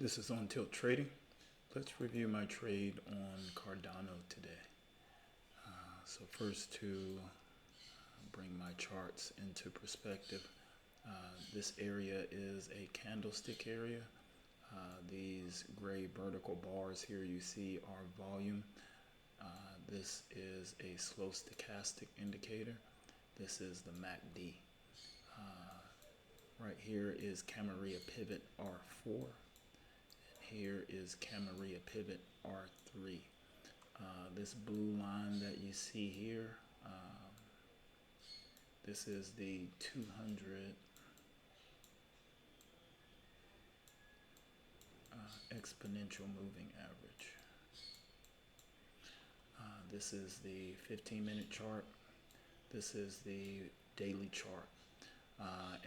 This is On Tilt Trading. Let's review my trade on Cardano today. So first, to bring my charts into perspective, this area is a candlestick area. These gray vertical bars here you see are volume. This is a slow stochastic indicator. This is the MACD. Right here is Camarilla pivot R4. Here is Camarilla pivot R3. This blue line that you see here, this is the 200 exponential moving average. This is the 15-minute chart. This is the daily chart.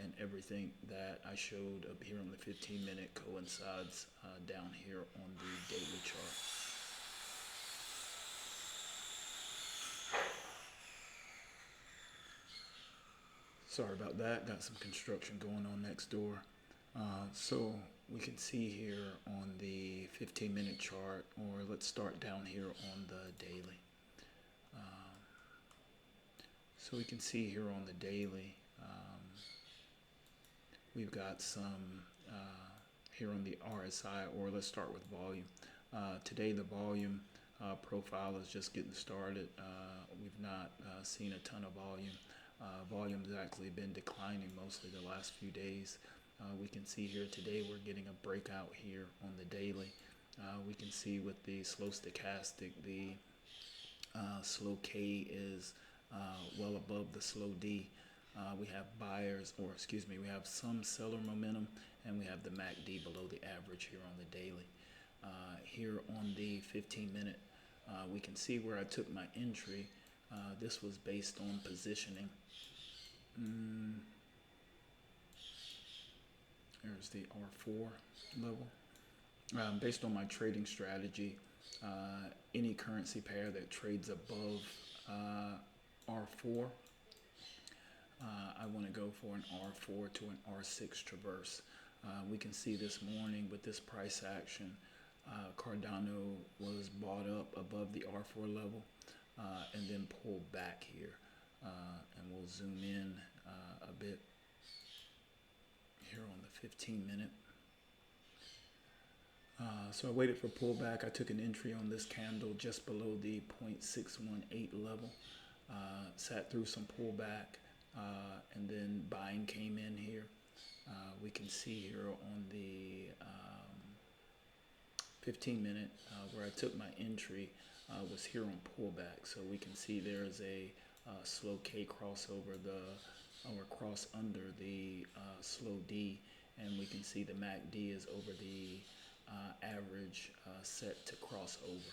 And everything that I showed up here on the 15-minute coincides down here on the daily chart. Sorry about that, got some construction going on next door. So we can see here on the 15-minute chart, or let's start down here on the daily. So we can see here on the daily, we've got some here on the RSI, or let's start with volume. Today the volume profile is just getting started. We've not seen a ton of volume. Volume's actually been declining mostly the last few days. We can see here today we're getting a breakout here on the daily. We can see with the slow stochastic, the slow K is well above the slow D. We have buyers, or excuse me, we have some seller momentum, and we have the MACD below the average here on the daily. Here on the 15-minute, we can see where I took my entry. This was based on positioning. There's the R4 level. Based on my trading strategy, any currency pair that trades above R4, I want to go for an R4 to an R6 traverse. We can see this morning with this price action, Cardano was bought up above the R4 level and then pulled back here. And we'll zoom in a bit here on the 15-minute. So I waited for pullback. I took an entry on this candle just below the 0.618 level. Sat through some pullback, and then buying came in here. We can see here on the 15-minute where I took my entry was here on pullback. So we can see there is a slow K crossover or cross under the slow D, and we can see the MACD is over the average set to cross over.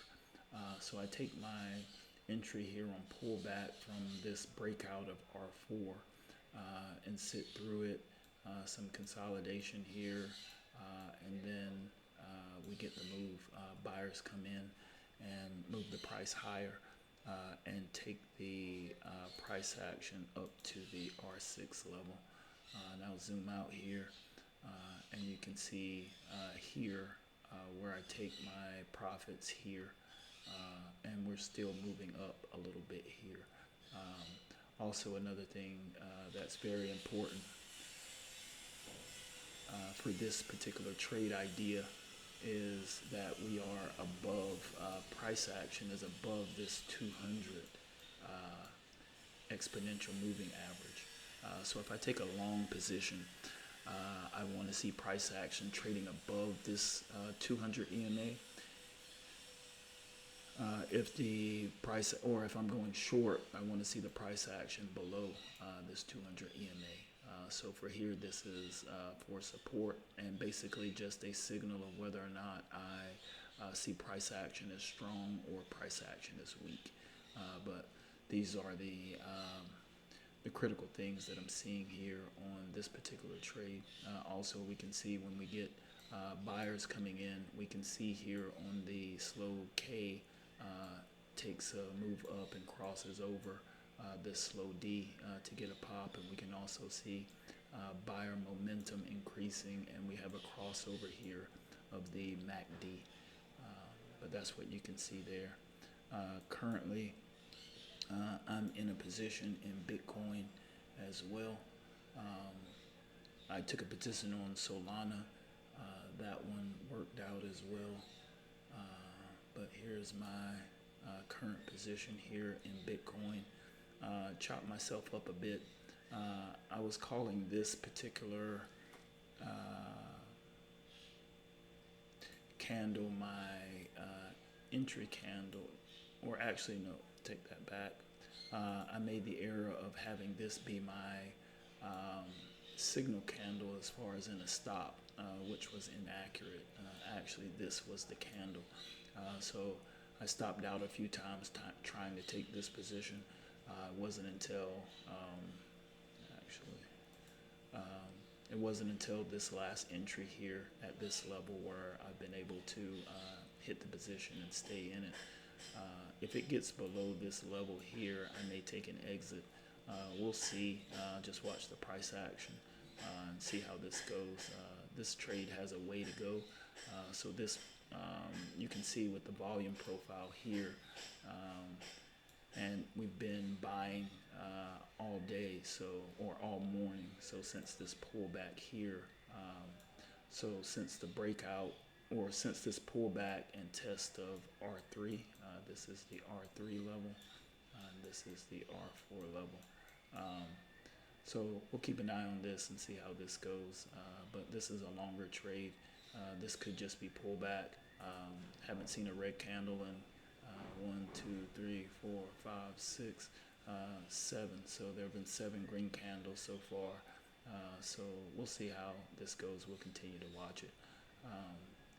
So I take my entry here on pullback from this breakout of R4 and sit through it, some consolidation here, and then we get the move. Buyers come in and move the price higher and take the price action up to the R6 level. Now zoom out here, and you can see here where I take my profits here, and we're still moving up a little bit here. Also another thing that's very important for this particular trade idea is that we are above, price action is above this 200 exponential moving average. So if I take a long position, I want to see price action trading above this 200 EMA. If the price, or if I'm going short, I want to see the price action below this 200 EMA. So for here, this is for support and basically just a signal of whether or not I see price action as strong or price action as weak. But these are the critical things that I'm seeing here on this particular trade. Also, we can see when we get buyers coming in, we can see here on the slow K takes a move up and crosses over this slow D to get a pop, and we can also see buyer momentum increasing, and we have a crossover here of the MACD. But that's what you can see there. Currently, I'm in a position in Bitcoin as well. I took a position on Solana. That one worked out as well. But here's my current position here in Bitcoin. Chopped myself up a bit. I was calling this particular candle my entry candle, or actually no, take that back. I made the error of having this be my signal candle as far as in a stop, which was inaccurate. Actually, this was the candle. So I stopped out a few times trying to take this position. It wasn't until it wasn't until this last entry here at this level where I've been able to hit the position and stay in it. If it gets below this level here, I may take an exit. We'll see. Just watch the price action and see how this goes. This trade has a way to go. So this, you can see with the volume profile here, and we've been buying all day, or all morning. So since this pullback here, so since the breakout, or since this pullback and test of R3, this is the R3 level, and this is the R4 level. So we'll keep an eye on this and see how this goes. But this is a longer trade. This could just be pullback. Haven't seen a red candle in 1, 2, 3, 4, 5, 6, 7. So there have been 7 green candles so far. So we'll see how this goes. We'll continue to watch it.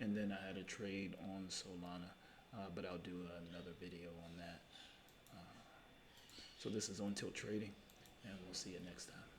And then I had a trade on Solana, but I'll do another video on that. So this is On Tilt Trading, and we'll see you next time.